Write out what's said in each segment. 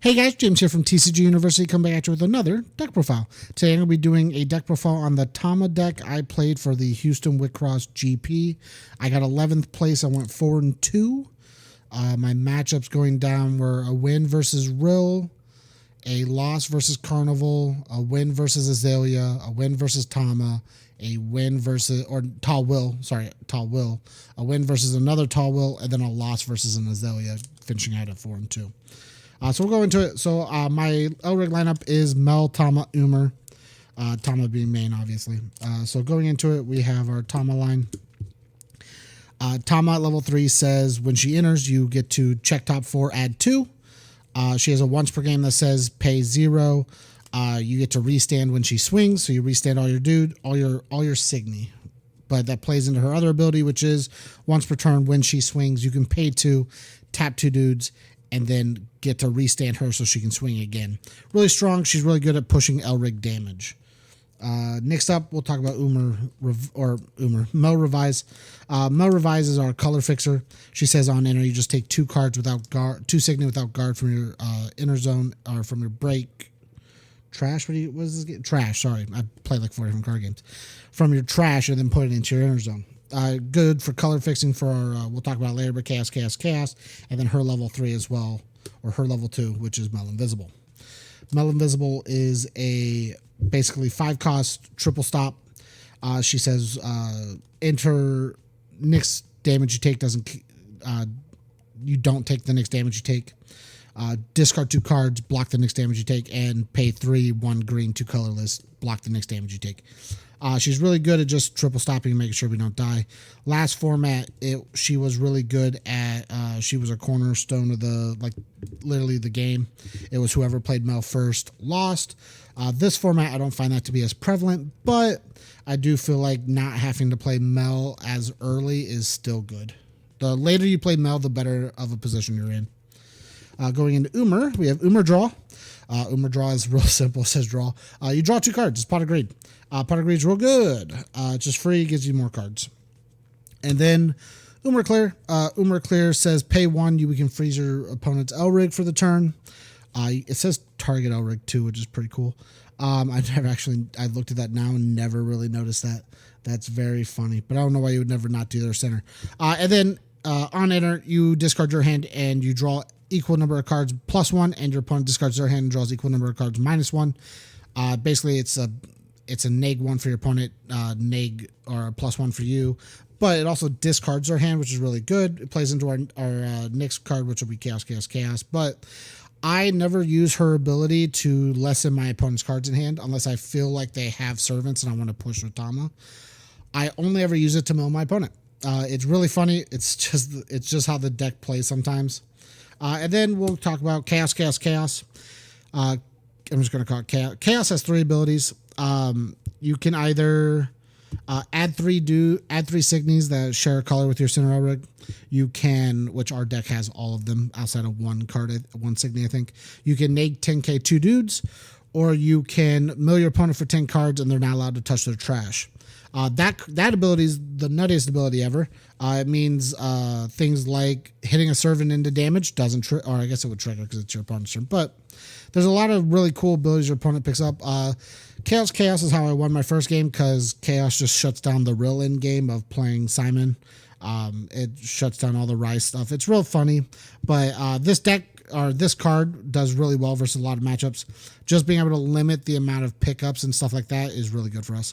Hey guys, James here from TCG University, coming back at you with another deck profile. Today I'm going to be doing a deck profile on the Tama deck I played for the Houston WiXoss GP. I got 11th place. I went 4-2. My matchups going down were a win versus Ril, a loss versus Carnival, a win versus Azaela, a win versus Tama, a win versus, or Tawil, a win versus another Tawil, and then a loss versus an Azaela, finishing out at 4-2. So we'll go into it. So my Elric lineup is Mel, Tama, Umer. Tama being main, obviously. So going into it, we have our Tama line. Tama at level 3 says when she enters, you get to check top 4, add 2. She has a once per game that says pay 0. You get to restand when she swings, so you restand all your Signy. But that plays into her other ability, which is once per turn when she swings, you can pay 2, tap 2 dudes, and then get to restand her so she can swing again. Really strong. She's really good at pushing Elric damage. Next up, we'll talk about Mel Revise. Mel Revise is our color fixer. She says on enter, you just take 2 cards without guard, 2 Signy without guard from your inner zone or from your break. Trash? What is this game? Trash, sorry. I played like 4 different card games. From your trash and then put it into your inner zone. Good for color fixing for our, we'll talk about it later, but chaos, and then her level 3 as well, or her level 2, which is Mel Invisible. Mel Invisible is a basically 5-cost triple stop. She says enter next damage you take doesn't, you don't take the next damage you take. Discard 2 cards, block the next damage you take, and pay 3, 1 green, 2 colorless, block the next damage you take. She's really good at just triple stopping and making sure we don't die. Last format, she was really good at, she was a cornerstone of literally the game. It was whoever played Mel first lost. This format, I don't find that to be as prevalent, but I do feel like not having to play Mel as early is still good. The later you play Mel, the better of a position you're in. Going into Umer, we have Umer Draw. Umer Draw is real simple. It says draw. You draw 2 cards. It's Pot of Greed. Pot of Greed is real good. It's just free. Gives you more cards. And then Umer Clear. Umer Clear says pay 1. You can freeze your opponent's Elric for the turn. It says target Elric too, which is pretty cool. I looked at that now and never really noticed that. That's very funny. But I don't know why you would never not do their center. And then on enter, you discard your hand and you draw equal number of cards +1, and your opponent discards their hand and draws equal number of cards -1. Basically, it's a neg 1 for your opponent, neg or a +1 for you, but it also discards their hand, which is really good. It plays into our next card, which will be chaos. But I never use her ability to lessen my opponent's cards in hand unless I feel like they have servants and I want to push with Tama. I only ever use it to mill my opponent. It's really funny. It's just how the deck plays sometimes. And then we'll talk about chaos. I'm just going to call it chaos. Chaos has 3 abilities. You can either add 3 Signies that share a color with your center Elric. You can, which our deck has all of them outside of 1 card, 1 Signy, I think. You can neg 10k 2 dudes, or you can mill your opponent for 10 cards and they're not allowed to touch their trash. That ability is the nuttiest ability ever. It means things like hitting a servant into damage doesn't trigger, or I guess it would trigger because it's your opponent's turn. But there's a lot of really cool abilities your opponent picks up. Chaos is how I won my first game because Chaos just shuts down the real end game of playing Simon. It shuts down all the Rise stuff. It's real funny, but this deck or this card does really well versus a lot of matchups. Just being able to limit the amount of pickups and stuff like that is really good for us.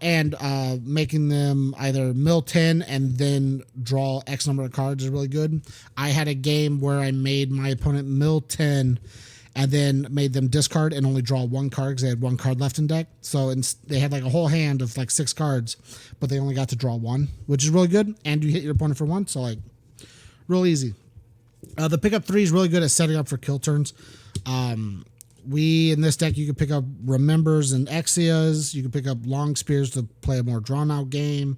And making them either mill 10 and then draw X number of cards is really good. I had a game where I made my opponent mill 10 and then made them discard and only draw 1 card because they had 1 card left in deck. So they had like a whole hand of like 6 cards, but they only got to draw 1, which is really good. And you hit your opponent for 1, so like real easy. The pickup 3 is really good at setting up for kill turns. In this deck, you can pick up Remembers and Exias. You can pick up Long Spears to play a more drawn-out game,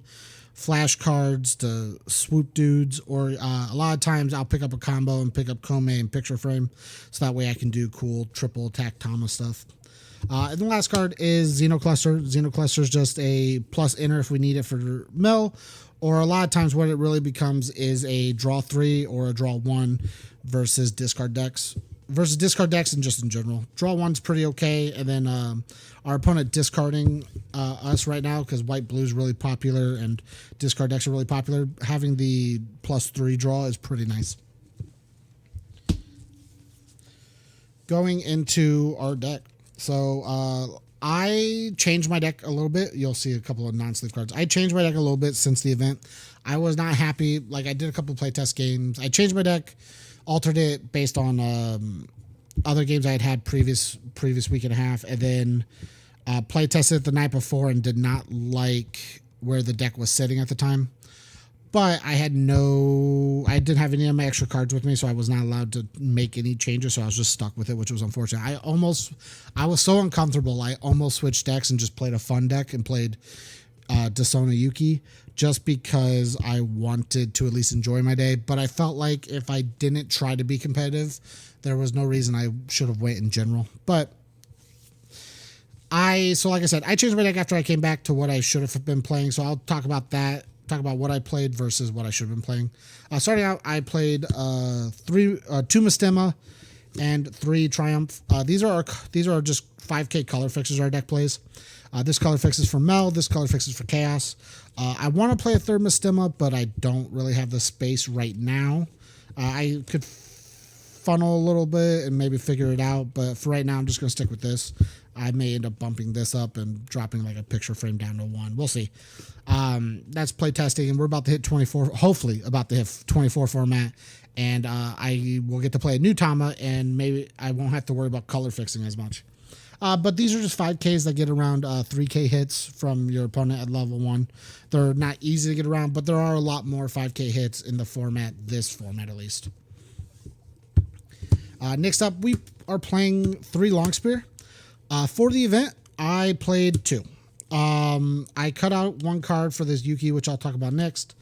Flash Cards to swoop dudes, or a lot of times I'll pick up a combo and pick up Kome and Picture Frame, so that way I can do cool triple attack Tama stuff. And the last card is Xenocluster. Xenocluster is just a plus enter if we need it for mill, or a lot of times what it really becomes is a draw 3 or a draw 1 versus discard decks. versus discard decks and just in general. Draw one's pretty okay, and then our opponent discarding us right now because white blue is really popular and discard decks are really popular. Having the +3 draw is pretty nice. Going into our deck, so I changed my deck a little bit. You'll see a couple of non-sleeve cards. I changed my deck a little bit since the event. I was not happy. Like, I did a couple of playtest games. I changed my deck, altered it based on other games I had previous week and a half, and then playtested it the night before and did not like where the deck was sitting at the time. But I didn't have any of my extra cards with me, so I was not allowed to make any changes, so I was just stuck with it, which was unfortunate. I was so uncomfortable, I almost switched decks and just played a fun deck and played Desona Yuki, just because I wanted to at least enjoy my day. But I felt like if I didn't try to be competitive, there was no reason I should have went in general. But so like I said, I changed my deck after I came back to what I should have been playing, so I'll talk about that. Talk about what I played versus what I should have been playing. Starting out, I played 2 Mistema and 3 Triumph. These are just 5k color fixes our deck plays. This color fix is for Mel. This color fix is for Chaos. I want to play a 3rd Mistema, but I don't really have the space right now. I could funnel a little bit and maybe figure it out, but for right now, I'm just going to stick with this. I may end up bumping this up and dropping like a picture frame down to 1. We'll see. That's play testing, and we're about to hit 24, hopefully about to hit 24 format, and I will get to play a new Tama, and maybe I won't have to worry about color fixing as much. But these are just 5Ks that get around 3K hits from your opponent at level 1. They're not easy to get around, but there are a lot more 5K hits in the format, this format at least. Next up, we are playing 3 Longspear. For the event, I played 2. I cut out 1 card for this Yuki, which I'll talk about next.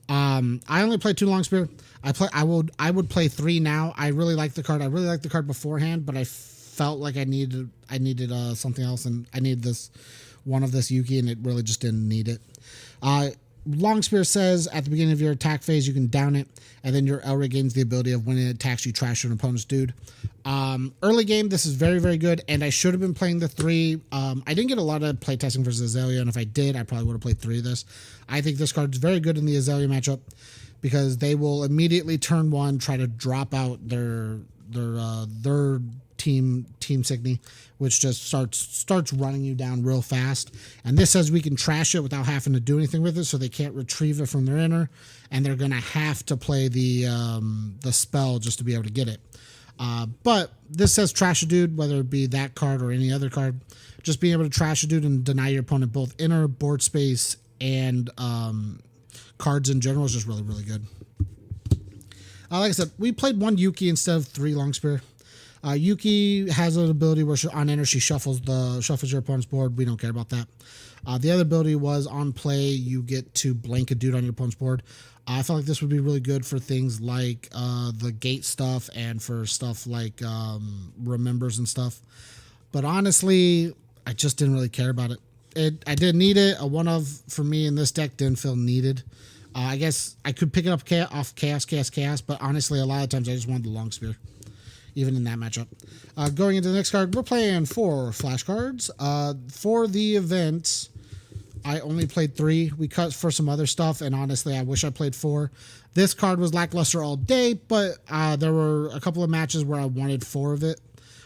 I only played 2 Longspear. I would play 3 now. I really like the card. I really liked the card beforehand, but I felt like I needed something else, and I needed one of this Yuki, and it really just didn't need it. Longspear says at the beginning of your attack phase, you can down it, and then your Elric gains the ability of when it attacks, you trash your opponent's dude. Early game, this is very, very good, and I should have been playing the 3. I didn't get a lot of playtesting versus Azaela, and if I did, I probably would have played 3 of this. I think this card is very good in the Azaela matchup because they will immediately turn 1 try to drop out their team Signy, which just starts running you down real fast. And this says we can trash it without having to do anything with it, so they can't retrieve it from their inner, and they're gonna have to play the spell just to be able to get it. But this says trash a dude, whether it be that card or any other card. Just being able to trash a dude and deny your opponent both inner, board space, and cards in general is just really, really good. Like I said, we played 1 Yuki instead of 3 Longspear. Yuki has an ability where on enter she shuffles your opponent's board. We don't care about that. The other ability was on play, you get to blank a dude on your opponent's board. I felt like this would be really good for things like the gate stuff and for stuff like remembers and stuff. But honestly, I just didn't really care about it. I didn't need it. A 1-of for me in this deck didn't feel needed. I guess I could pick it up off Chaos, but honestly, a lot of times I just wanted the Longspear, even in that matchup. Going into the next card, we're playing 4 flashcards. For the event, I only played 3. We cut for some other stuff, and honestly, I wish I played 4. This card was lackluster all day, but there were a couple of matches where I wanted 4 of it,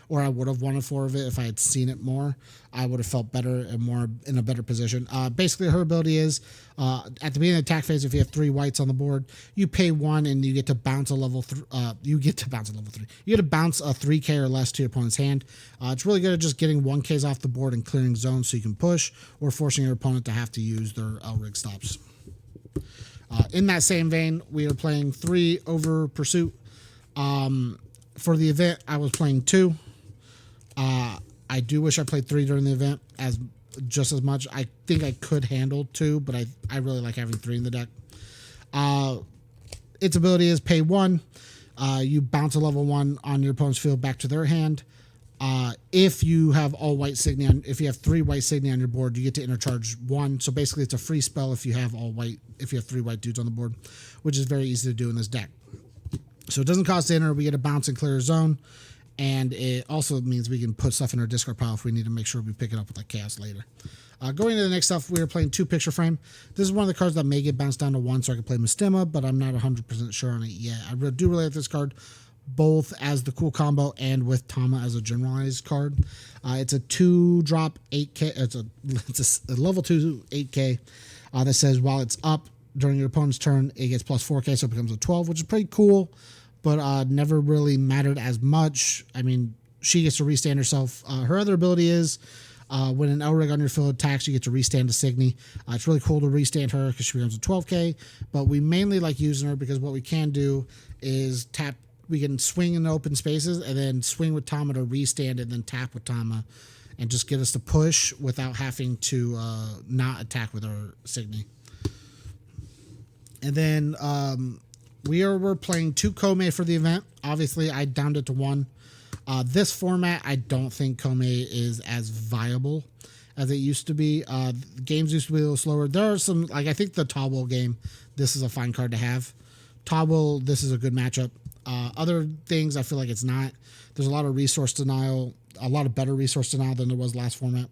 or I would have wanted 4 of it if I had seen it more. I would have felt better and more in a better position. Basically, her ability is at the beginning of the attack phase, if you have 3 whites on the board, you pay 1 and you get to bounce a level 3. You get to bounce a 3K or less to your opponent's hand. It's really good at just getting 1Ks off the board and clearing zones so you can push, or forcing your opponent to have to use their Elric stops. In that same vein, we are playing 3 over Pursuit. For the event, I was playing 2. I do wish I played 3 during the event just as much. I think I could handle 2, but I really like having 3 in the deck. Its ability is pay 1. You bounce a level 1 on your opponent's field back to their hand. If you have all white Signy if you have 3 white Signy on your board, you get to intercharge 1. So basically, it's a free spell if you have 3 white dudes on the board, which is very easy to do in this deck. So it doesn't cost to enter. We get a bounce and clear a zone. And it also means we can put stuff in our discard pile if we need to make sure we pick it up with like Chaos later. Going to the next stuff, we are playing 2 picture frame. This is one of the cards that may get bounced down to 1 so I can play Mystima, but I'm not 100% sure on it yet. I do really like this card, both as the cool combo and with Tama as a generalized card. It's a 2-drop 8K. It's a level 2 8K that says while it's up during your opponent's turn, it gets plus 4K, so it becomes a 12, which is pretty cool, but never really mattered as much. I mean, she gets to restand herself. Her other ability is when an Elrig on your field attacks, you get to restand a Signy. It's really cool to restand her because she becomes a 12K, but we mainly like using her because what we can do is tap. We can swing in open spaces and then swing with Tama to restand and then tap with Tama and just get us to push without having to not attack with our Signy. And then we're playing 2 Kome for the event. Obviously, I downed it to 1. This format, I don't think Kome is as viable as it used to be. Games used to be a little slower. There are some, like I think the Tawil game, this is a fine card to have. Tawil, this is a good matchup. Other things, I feel like it's not. There's a lot of resource denial, a lot of better resource denial than there was last format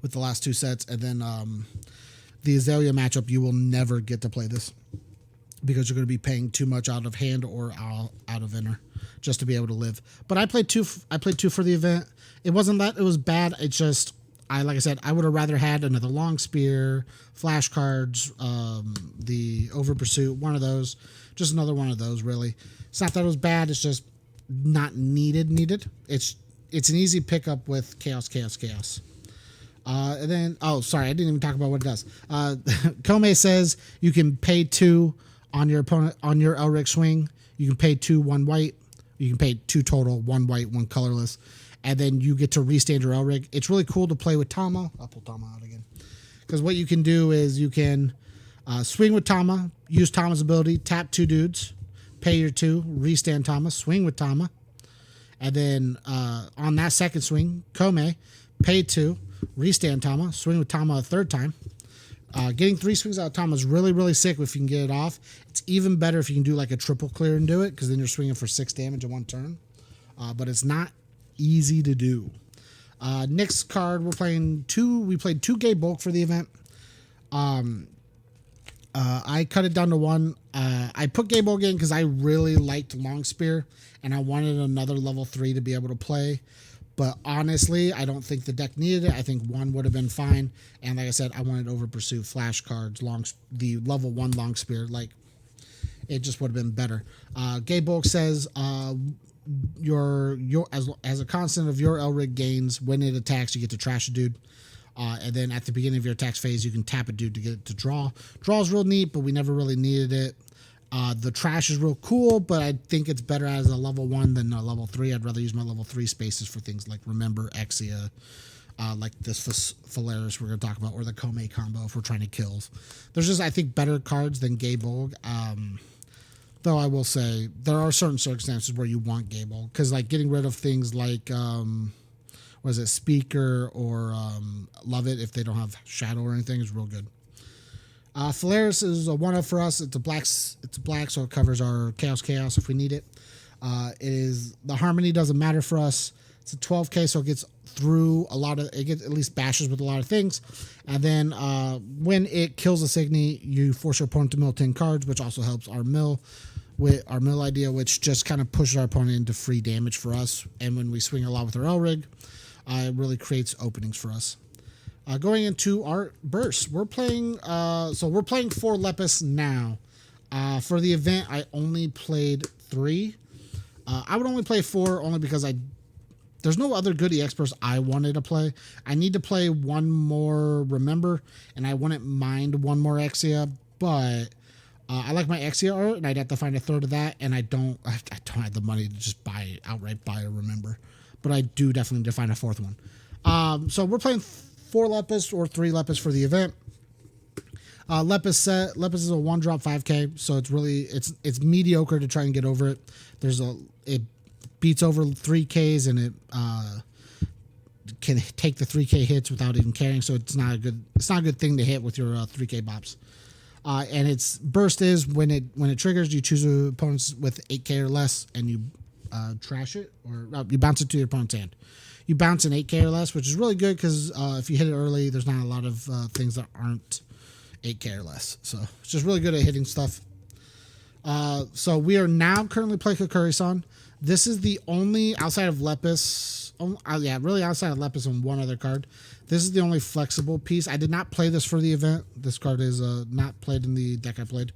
with the last 2 sets. And then the Azaela matchup, you will never get to play this because you're going to be paying too much out of hand or out of inner just to be able to live. But I played 2 for the event. It wasn't that it was bad. It's just, like I said, I would have rather had another long spear, flashcards, the over pursuit, one of those. Just another one of those, really. It's not that it was bad. It's just not needed. It's an easy pickup with chaos. And then, oh, sorry, I didn't even talk about what it does. Kome says you can pay 2 on your opponent on your Elric swing. You can pay 2, 1 white. You can pay 2 total, 1 white, 1 colorless, and then you get to restand your Elric. It's really cool to play with Tama. I'll pull Tama out again because what you can do is you can swing with Tama, use Tama's ability, tap 2 dudes, pay your 2, restand Tama, swing with Tama, and then on that second swing, Kome, pay 2, restand Tama, swing with Tama a 3rd time. Getting 3 swings out of Tama is really, really sick if you can get it off. It's even better if you can do like a triple clear and do it because then you're swinging for 6 damage in 1 turn. But it's not easy to do. Next card, we played 2 Gay Bulk for the event. I cut it down to 1. I put Gay Bulk in because I really liked Long Spear and I wanted another level 3 to be able to play. But honestly, I don't think the deck needed it. I think 1 would have been fine. And like I said, I wanted Over Pursue, Flash cards, the level 1 Long Spear. Like, it just would have been better. Gay Bulk says as a constant of your Elrig gains, when it attacks, you get to trash a dude. And then at the beginning of your attacks phase, you can tap a dude to get it to draw. Draw is real neat, but we never really needed it. The trash is real cool, but I think it's better as a level 1 than a level 3. I'd rather use my level 3 spaces for things like Remember, Exia, like this Phalaris we're going to talk about, or the Kome combo if we're trying to kill. There's just, I think, better cards than Gay Bulk. Though I will say, there are certain circumstances where you want Gay Bulk, because like getting rid of things like, Speaker or Love It if they don't have Shadow or anything is real good. Phalaris is a 1-up for us. It's a black, so it covers our chaos if we need it. The Harmony doesn't matter for us. It's a 12K, so it gets through it gets at least bashes with a lot of things. And then when it kills a Signy, you force your opponent to mill 10 cards, which also helps our mill idea, which just kind of pushes our opponent into free damage for us. And when we swing a lot with our Elrig, it really creates openings for us. Going into our bursts, we're playing 4 Lepus now. For the event, I only played 3. I would only play 4 only because there's no other good EX burst I wanted to play. I need to play 1 more Remember, and I wouldn't mind 1 more Exia, but I like my Exia art, and I'd have to find a 3rd of that, and I don't have the money to just outright buy a Remember, but I do definitely need to find a 4th one. So we're playing 4 Lepus or 3 Lepus for the event. Lepus is a 1-drop 5K, so it's mediocre to try and get over it. It beats over 3Ks and it can take the 3K hits without even caring, so it's not a good thing to hit with your 3K bops. And its burst is when it triggers, you choose opponents with 8K or less, and you trash it, or you bounce it to your opponent's hand. You bounce an 8K or less, which is really good because if you hit it early, there's not a lot of things that aren't 8K or less. So it's just really good at hitting stuff. So we are now currently playing Kukuri-san. This is the only, outside of Lepus, really outside of Lepus and one other card, this is the only flexible piece. I did not play this for the event. This card is not played in the deck I played.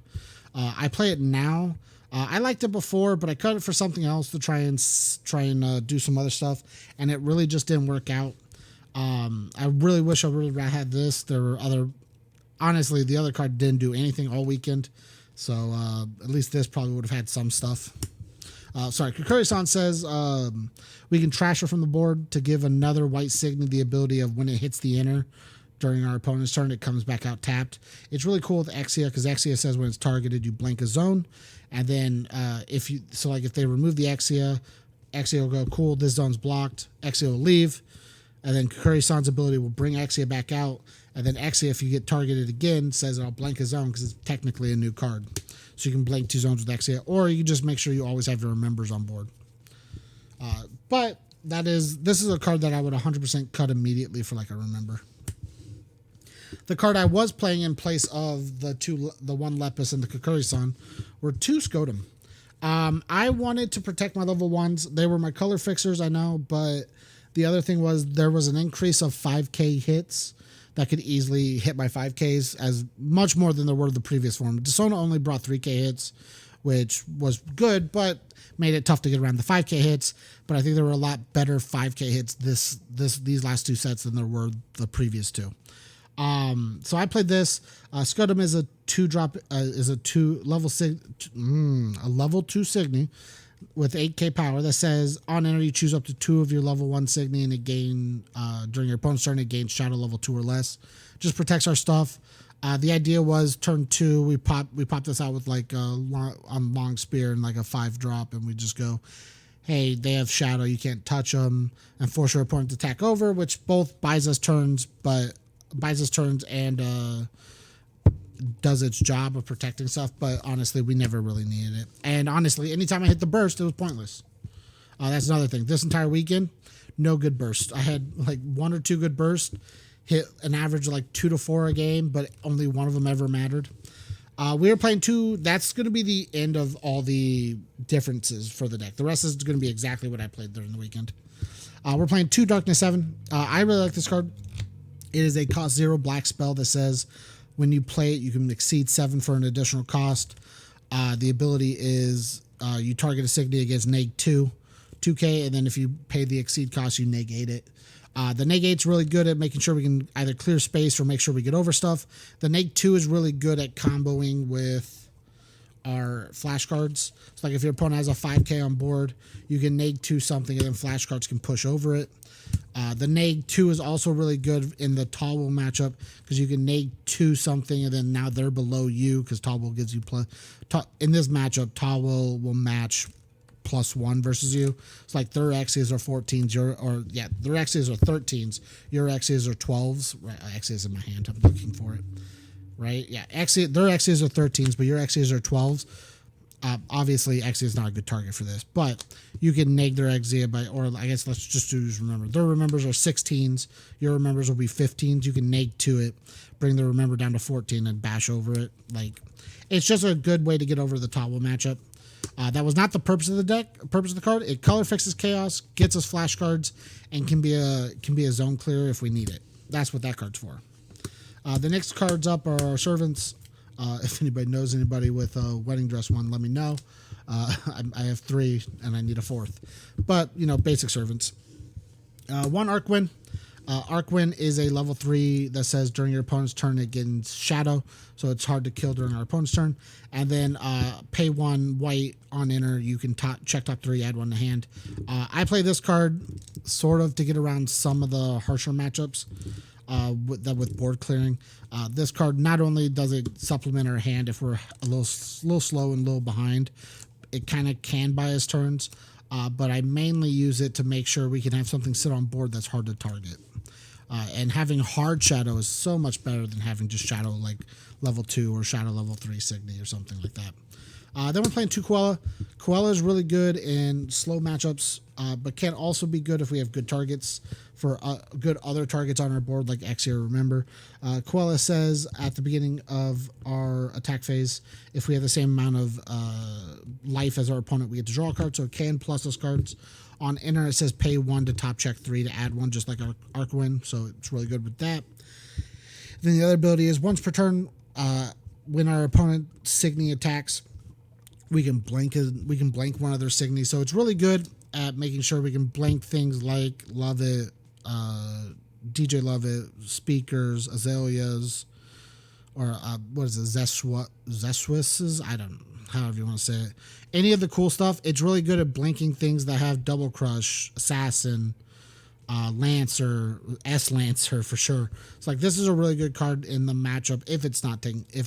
I play it now. I liked it before, but I cut it for something else to try and do some other stuff, and it really just didn't work out. I really wish I really had this. There were honestly, the other card didn't do anything all weekend, so at least this probably would have had some stuff. Kukuri-san says we can trash her from the board to give another white Signy the ability of when it hits the inner during our opponent's turn, it comes back out tapped. It's really cool with Exia because Exia says when it's targeted, you blank a zone. And then if they remove the Exia will go, cool, this zone's blocked. Exia will leave. And then Kukuri-san's ability will bring Exia back out. And then Exia, if you get targeted again, says I'll blank a zone because it's technically a new card. So you can blank 2 zones with Exia, or you can just make sure you always have your Remembers on board. But this is a card that I would 100% cut immediately for like a Remember. The card I was playing in place of the one Lepus and the Kukuri-san were 2 Skotum. I wanted to protect my level 1s. They were my color fixers, I know, but the other thing was there was an increase of 5K hits that could easily hit my 5Ks as much more than there were the previous form. Desona only brought 3K hits, which was good, but made it tough to get around the 5K hits. But I think there were a lot better 5K hits these last 2 sets than there were the previous 2. So I played this. Skotum is a 2-drop, level 2 Signy with 8K power that says on enter you choose up to 2 of your level 1 Signy and it gain during your opponent's turn it gains shadow level 2 or less. Just protects our stuff. The idea was turn 2 we pop this out with like on long spear and like a 5-drop, and we just go, hey, they have shadow, you can't touch them, and force your opponent to attack over, which both buys us turns and does its job of protecting stuff, but honestly, we never really needed it. And honestly, anytime I hit the burst, it was pointless. That's another thing. This entire weekend, no good burst. I had like 1 or 2 good bursts, hit an average of like 2 to 4 a game, but only one of them ever mattered. We were playing 2. That's going to be the end of all the differences for the deck. The rest is going to be exactly what I played during the weekend. We're playing 2 Darkness 7. I really like this card. It is a cost 0 black spell that says when you play it, you can exceed 7 for an additional cost. The ability is you target a Signy against -2K, and then if you pay the exceed cost, you negate it. The negate's really good at making sure we can either clear space or make sure we get over stuff. The -2 is really good at comboing with our flashcards. So like if your opponent has a 5K on board, you can -2 something and then flashcards can push over it. The -2 is also really good in the Tawil matchup because you can -2 something and then now they're below you because Tawil gives you plus. In this matchup, Tawil will match +1 versus you. It's like their X's are 14s, their X's are 13s, your X's are 12s. Right, X's in my hand, I'm looking for it. Right, yeah, their X's are 13s, but your X's are 12s. Obviously, Exia is not a good target for this, but you can neg their Exia by, or I guess let's just do Remember. Their Remembers are 16s. Your Remembers will be 15s. You can neg to it, bring the Remember down to 14 and bash over it. Like, it's just a good way to get over the Tawil matchup. That was not the purpose of the deck, purpose of the card. It color fixes chaos, gets us flashcards, and can be a zone clear if we need it. That's what that card's for. The next cards up are our servants. If anybody knows anybody with a wedding dress one, let me know. I have 3 and I need a 4th. But, basic servants. 1 Arcwin. Arcwin is a level 3 that says during your opponent's turn it gains shadow, so it's hard to kill during our opponent's turn. And then pay 1 white on enter. You can check top 3, add 1 to hand. I play this card sort of to get around some of the harsher matchups. With board clearing. This card not only does it supplement our hand if we're a little slow and a little behind, it kind of can buy us turns, but I mainly use it to make sure we can have something sit on board that's hard to target. And having hard shadow is so much better than having just shadow like level 2 or shadow level 3 Signy or something like that. Then we're playing 2 Koala. Koala is really good in slow matchups, but can also be good if we have good targets for good other targets on our board, like Exia. Remember, Koala says at the beginning of our attack phase, if we have the same amount of life as our opponent, we get to draw a card, so it can plus us cards. On Enter, it says pay 1 to top check 3 to add 1, just like our Arcwin, so it's really good with that. Then the other ability is once per turn, when our opponent Signy attacks, we can blank one of their Signy. So it's really good at making sure we can blank things like Love It, DJ Love It, Speakers, Azaleas, or what is it, Zeswisses? I don't know, however you want to say it. Any of the cool stuff, it's really good at blanking things that have Double Crush, Assassin, Lancer, S-Lancer for sure. It's like this is a really good card in the matchup if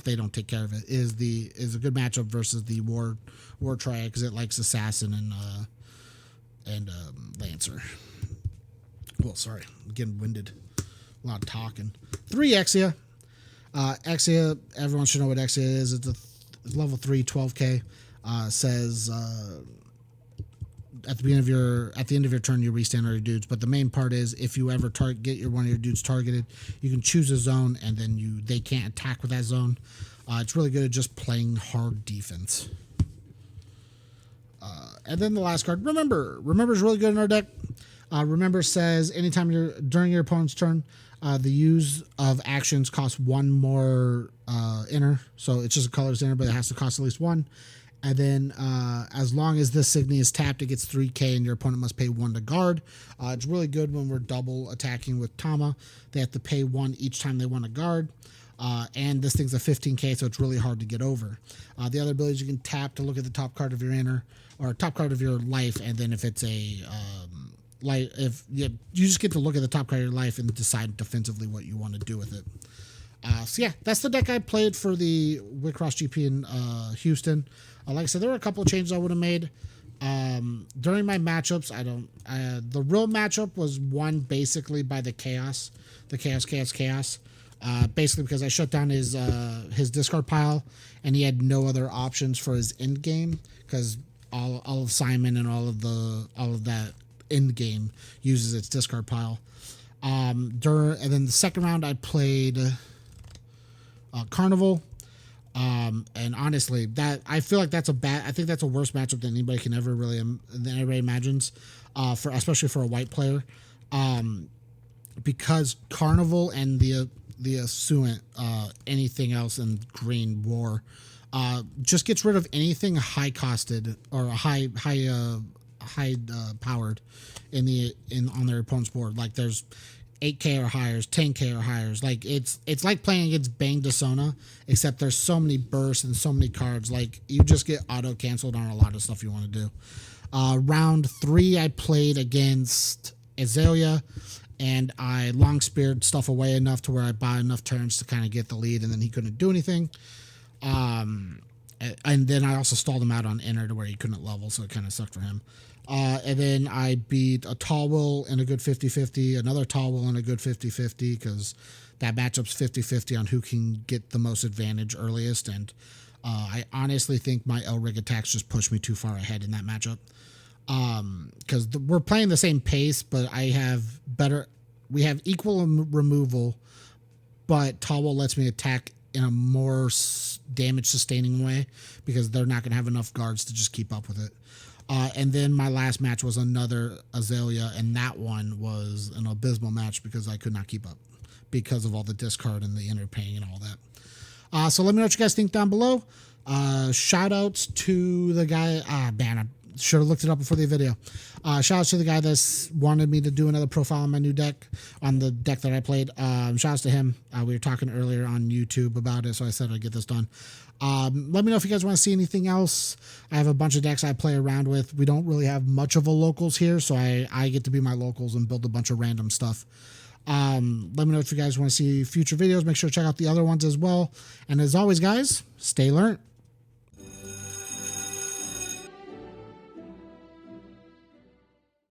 they don't take care of it. Is a good matchup versus the War Triad because it likes Assassin and Lancer. Well, sorry, I'm getting winded. A lot of talking. 3 Exia. Exia, everyone should know what Exia is. It's a level 3, 12k. Says at the end of your turn, you restand all your dudes. But the main part is if you ever get one of your dudes targeted, you can choose a zone, and then they can't attack with that zone. It's really good at just playing hard defense. And then the last card, Remember. Remember is really good in our deck. Remember says anytime during your opponent's turn, the use of actions costs 1 more enter. So it's just a colorless enter, but it has to cost at least 1. And then as long as this Signy is tapped, it gets 3k, and your opponent must pay 1 to guard. It's really good when we're double attacking with Tama. They have to pay 1 each time they want to guard. And this thing's a 15k, so it's really hard to get over. The other ability is you can tap to look at the top card of your enter, or top card of your life, and then if it's a you just get to look at the top card of your life and decide defensively what you want to do with it. So yeah, that's the deck I played for the WiXoss GP in Houston. Like I said, there were a couple of changes I would have made. During my matchups, the real matchup was won basically by the chaos. Basically because I shut down his discard pile, and he had no other options for his end game because all of Simon and all of that end game uses its discard pile. And then the second round I played Carnival. And honestly, I feel like I think that's a worse matchup than anybody can ever than anybody imagines, especially for a white player, because Carnival and the Assuant, anything else in green War, just gets rid of anything high costed or high powered on their opponent's board. Like there's 8k or higher, 10k or higher. Like it's like playing against Bang Desona, except there's so many bursts and so many cards. Like you just get auto canceled on a lot of stuff you want to do. Round 3, I played against Azaela, and I long speared stuff away enough to where I bought enough turns to kind of get the lead, and then he couldn't do anything. And then I also stalled him out on enter to where he couldn't level, so it kind of sucked for him. And then I beat a Tawil in a good 50-50, another Tawil in a good 50-50, because that matchup's 50-50 on who can get the most advantage earliest. And I honestly think my Elrig attacks just pushed me too far ahead in that matchup. Because we're playing the same pace, but we have equal removal, but Tawil lets me attack in a more damage sustaining way because they're not going to have enough guards to just keep up with it. And then my last match was another Azaela, and that one was an abysmal match because I could not keep up because of all the discard and the interpaying and all that. So let me know what you guys think down below. Shout outs to the guy. Man, I should have looked it up before the video. Shout outs to the guy that's wanted me to do another profile on my new deck, on the deck that I played. Shout outs to him. We were talking earlier on YouTube about it, so I said I'd get this done. Let me know if you guys want to see anything else. I have a bunch of decks I play around with. We don't really have much of a locals here, so I get to be my locals and build a bunch of random stuff. Let me know if you guys want to see future videos. Make sure to check out the other ones as well. And as always, guys, stay learned.